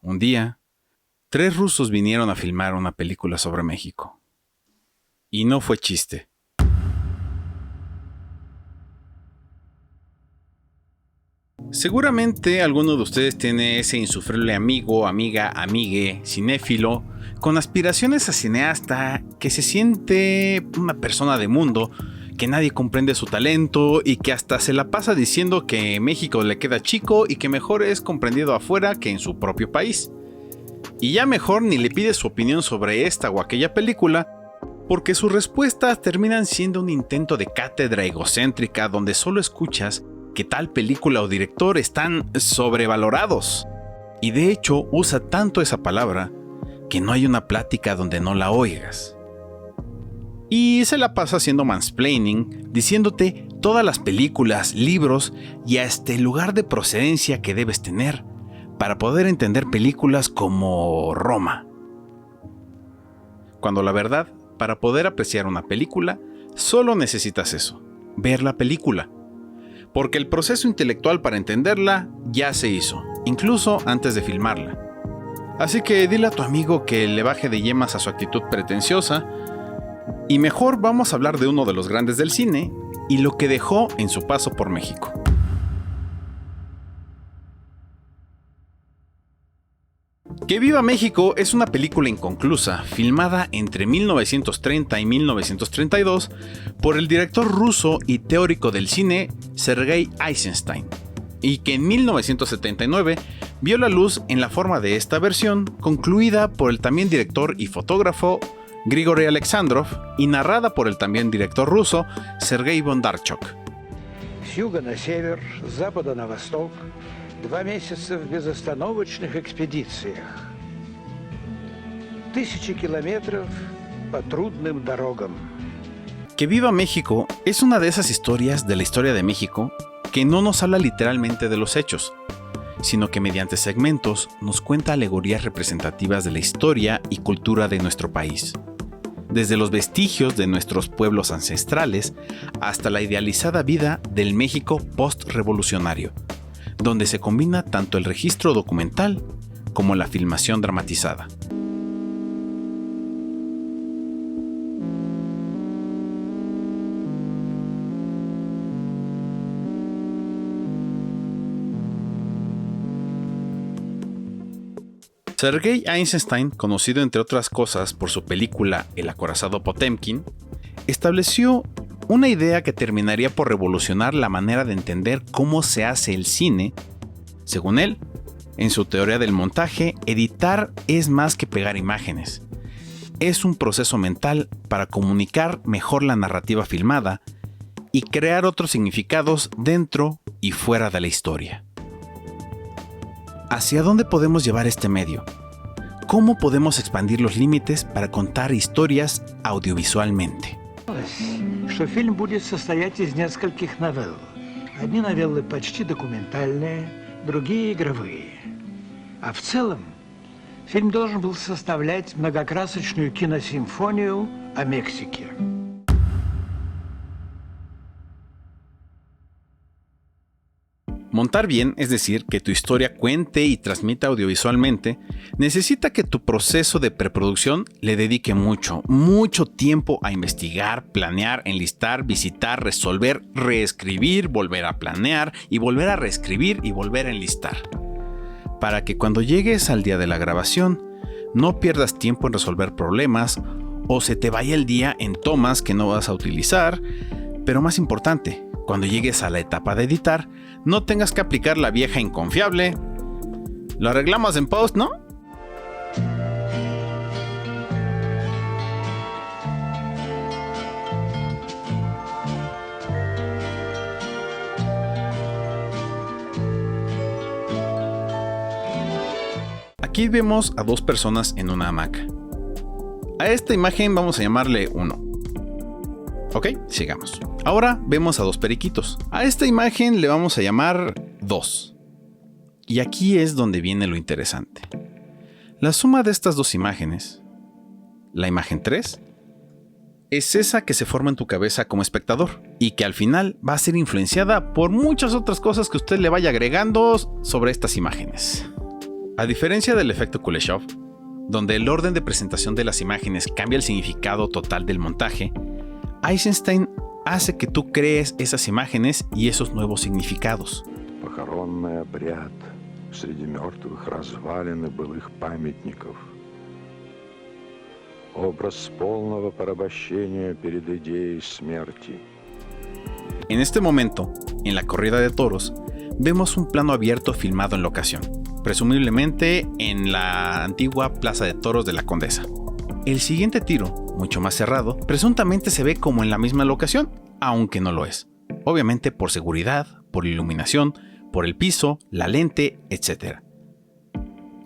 un día, 3 rusos vinieron a filmar una película sobre México. Y no fue chiste. Seguramente alguno de ustedes tiene ese insufrible amigo, amiga, amigue, cinéfilo, con aspiraciones a cineasta, que se siente una persona de mundo, que nadie comprende su talento y que hasta se la pasa diciendo que México le queda chico y que mejor es comprendido afuera que en su propio país. Y ya mejor ni le pide su opinión sobre esta o aquella película, porque sus respuestas terminan siendo un intento de cátedra egocéntrica donde solo escuchas que tal película o director están sobrevalorados. Y de hecho usa tanto esa palabra que no hay una plática donde no la oigas. Y se la pasa haciendo mansplaining, diciéndote todas las películas, libros y hasta el lugar de procedencia que debes tener para poder entender películas como Roma. Cuando la verdad, para poder apreciar una película, solo necesitas eso, ver la película. Porque el proceso intelectual para entenderla ya se hizo, incluso antes de filmarla. Así que dile a tu amigo que le baje de yemas a su actitud pretenciosa, y mejor vamos a hablar de uno de los grandes del cine y lo que dejó en su paso por México. Que viva México es una película inconclusa, filmada entre 1930 y 1932 por el director ruso y teórico del cine Sergei Eisenstein, y que en 1979 vio la luz en la forma de esta versión, concluida por el también director y fotógrafo Grigory Alexandrov y narrada por el también director ruso Sergei Bondarchuk. С юга на север, с запада на восток, 2 месяца в безостановочных экспедициях. 1000 километров по трудным дорогам. Que viva México es una de esas historias de la historia de México que no nos habla literalmente de los hechos, sino que mediante segmentos nos cuenta alegorías representativas de la historia y cultura de nuestro país. Desde los vestigios de nuestros pueblos ancestrales hasta la idealizada vida del México post-revolucionario, donde se combina tanto el registro documental como la filmación dramatizada. Sergei Eisenstein, conocido entre otras cosas por su película El acorazado Potemkin, estableció una idea que terminaría por revolucionar la manera de entender cómo se hace el cine. Según él, en su teoría del montaje, editar es más que pegar imágenes. Es un proceso mental para comunicar mejor la narrativa filmada y crear otros significados dentro y fuera de la historia. ¿Hacia dónde podemos llevar este medio? ¿Cómo podemos expandir los límites para contar historias audiovisualmente? Что фильм будет состоять из нескольких новелл. Одни новеллы почти документальные, другие игровые. А в целом фильм должен был составлять многокрасочную киносимфонию о Мексике. Montar bien, es decir, que tu historia cuente y transmita audiovisualmente, necesita que tu proceso de preproducción le dedique mucho tiempo a investigar, planear, enlistar, visitar, resolver, reescribir, volver a planear y volver a reescribir y volver a enlistar. Para que cuando llegues al día de la grabación, no pierdas tiempo en resolver problemas o se te vaya el día en tomas que no vas a utilizar, pero más importante, cuando llegues a la etapa de editar, no tengas que aplicar la vieja inconfiable. Lo arreglamos en post, ¿no? Aquí vemos a 2 personas en una hamaca. A esta imagen vamos a llamarle 1. Ok, sigamos. Ahora vemos a 2 periquitos. A esta imagen le vamos a llamar 2. Y aquí es donde viene lo interesante. La suma de estas 2 imágenes, la imagen 3, es esa que se forma en tu cabeza como espectador y que al final va a ser influenciada por muchas otras cosas que usted le vaya agregando sobre estas imágenes. A diferencia del efecto Kuleshov, donde el orden de presentación de las imágenes cambia el significado total del montaje, Eisenstein hace que tú crees esas imágenes y esos nuevos significados. Похоронный обряд среди мертвых развалин и былых памятников. Образ полного порабощения перед идеей смерти. En este momento, en la corrida de toros, vemos un plano abierto filmado en locación, presumiblemente en la antigua Plaza de Toros de la Condesa. El siguiente tiro, mucho más cerrado, presuntamente se ve como en la misma locación, aunque no lo es. Obviamente por seguridad, por iluminación, por el piso, la lente, etc.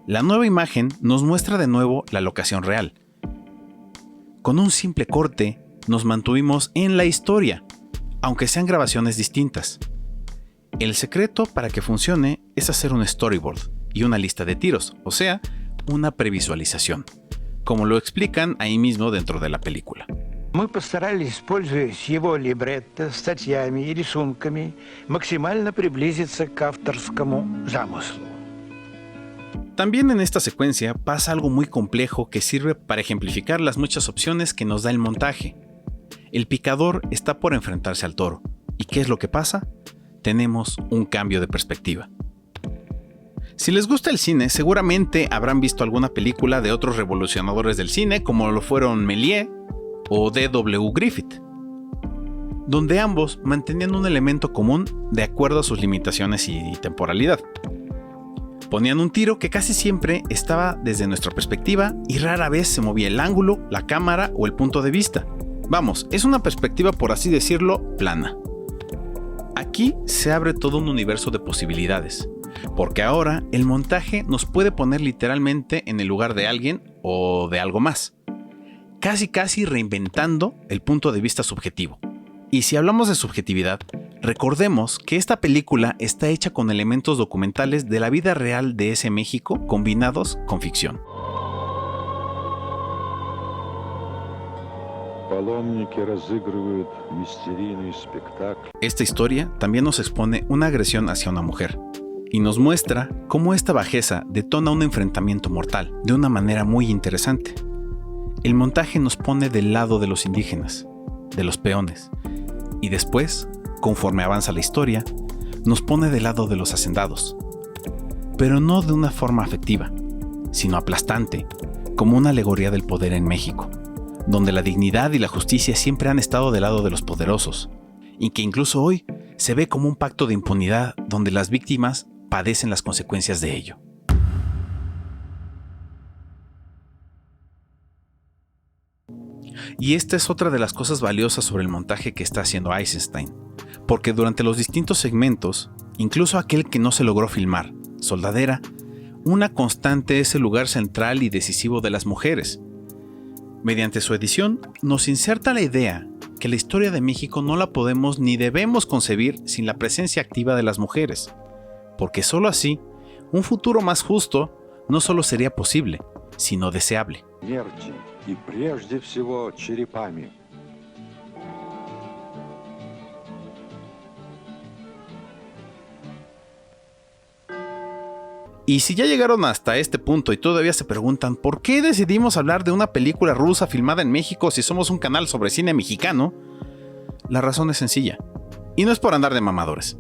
La nueva imagen nos muestra de nuevo la locación real. Con un simple corte, nos mantuvimos en la historia, aunque sean grabaciones distintas. El secreto para que funcione es hacer un storyboard y una lista de tiros, o sea, una previsualización, como lo explican ahí mismo dentro de la película. Мы постарались, пользуясь его либретто, статьями и рисунками, максимально приблизиться к авторскому замыслу. También en esta secuencia pasa algo muy complejo que sirve para ejemplificar las muchas opciones que nos da el montaje. El picador está por enfrentarse al toro. ¿Y qué es lo que pasa? Tenemos un cambio de perspectiva. Si les gusta el cine, seguramente habrán visto alguna película de otros revolucionadores del cine, como lo fueron Méliès o D.W. Griffith, donde ambos mantenían un elemento común de acuerdo a sus limitaciones y temporalidad. Ponían un tiro que casi siempre estaba desde nuestra perspectiva y rara vez se movía el ángulo, la cámara o el punto de vista. Vamos, es una perspectiva, por así decirlo, plana. Aquí se abre todo un universo de posibilidades, porque ahora el montaje nos puede poner literalmente en el lugar de alguien o de algo más, casi reinventando el punto de vista subjetivo. Y si hablamos de subjetividad, recordemos que esta película está hecha con elementos documentales de la vida real de ese México combinados con ficción. Esta historia también nos expone una agresión hacia una mujer y nos muestra cómo esta bajeza detona un enfrentamiento mortal de una manera muy interesante. El montaje nos pone del lado de los indígenas, de los peones, y después, conforme avanza la historia, nos pone del lado de los hacendados, pero no de una forma afectiva, sino aplastante, como una alegoría del poder en México, donde la dignidad y la justicia siempre han estado del lado de los poderosos, y que incluso hoy se ve como un pacto de impunidad donde las víctimas padecen las consecuencias de ello. Y esta es otra de las cosas valiosas sobre el montaje que está haciendo Eisenstein, porque durante los distintos segmentos, incluso aquel que no se logró filmar, Soldadera, una constante es el lugar central y decisivo de las mujeres. Mediante su edición, nos inserta la idea que la historia de México no la podemos ni debemos concebir sin la presencia activa de las mujeres, porque solo así, un futuro más justo no solo sería posible, sino deseable. И прежде всего черепами. Y si ya llegaron hasta este punto y todavía se preguntan ¿por qué decidimos hablar de una película rusa filmada en México si somos un canal sobre cine mexicano? La razón es sencilla, y no es por andar de mamadores,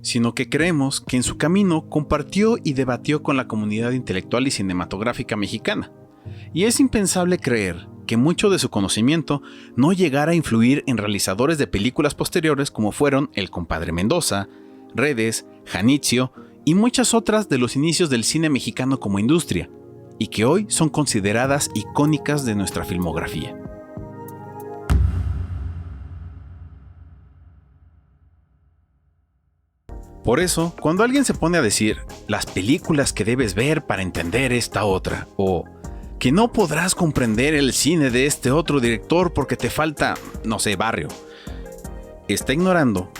sino que creemos que en su camino compartió y debatió con la comunidad intelectual y cinematográfica mexicana. Y es impensable creer que mucho de su conocimiento no llegara a influir en realizadores de películas posteriores como fueron El Compadre Mendoza, Redes, Janitzio y muchas otras de los inicios del cine mexicano como industria, y que hoy son consideradas icónicas de nuestra filmografía. Por eso, cuando alguien se pone a decir las películas que debes ver para entender esta otra, o que no podrás comprender el cine de este otro director porque te falta, no sé, barrio, está ignorando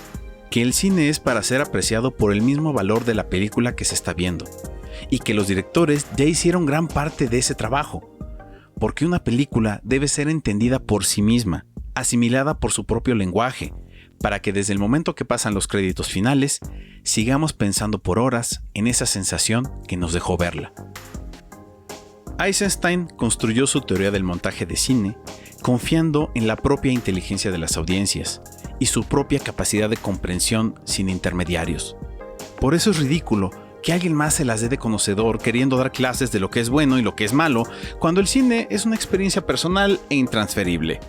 que el cine es para ser apreciado por el mismo valor de la película que se está viendo, y que los directores ya hicieron gran parte de ese trabajo, porque una película debe ser entendida por sí misma, asimilada por su propio lenguaje, para que desde el momento que pasan los créditos finales, sigamos pensando por horas en esa sensación que nos dejó verla. Eisenstein construyó su teoría del montaje de cine confiando en la propia inteligencia de las audiencias y su propia capacidad de comprensión sin intermediarios. Por eso es ridículo que alguien más se las dé de conocedor queriendo dar clases de lo que es bueno y lo que es malo, cuando el cine es una experiencia personal e intransferible.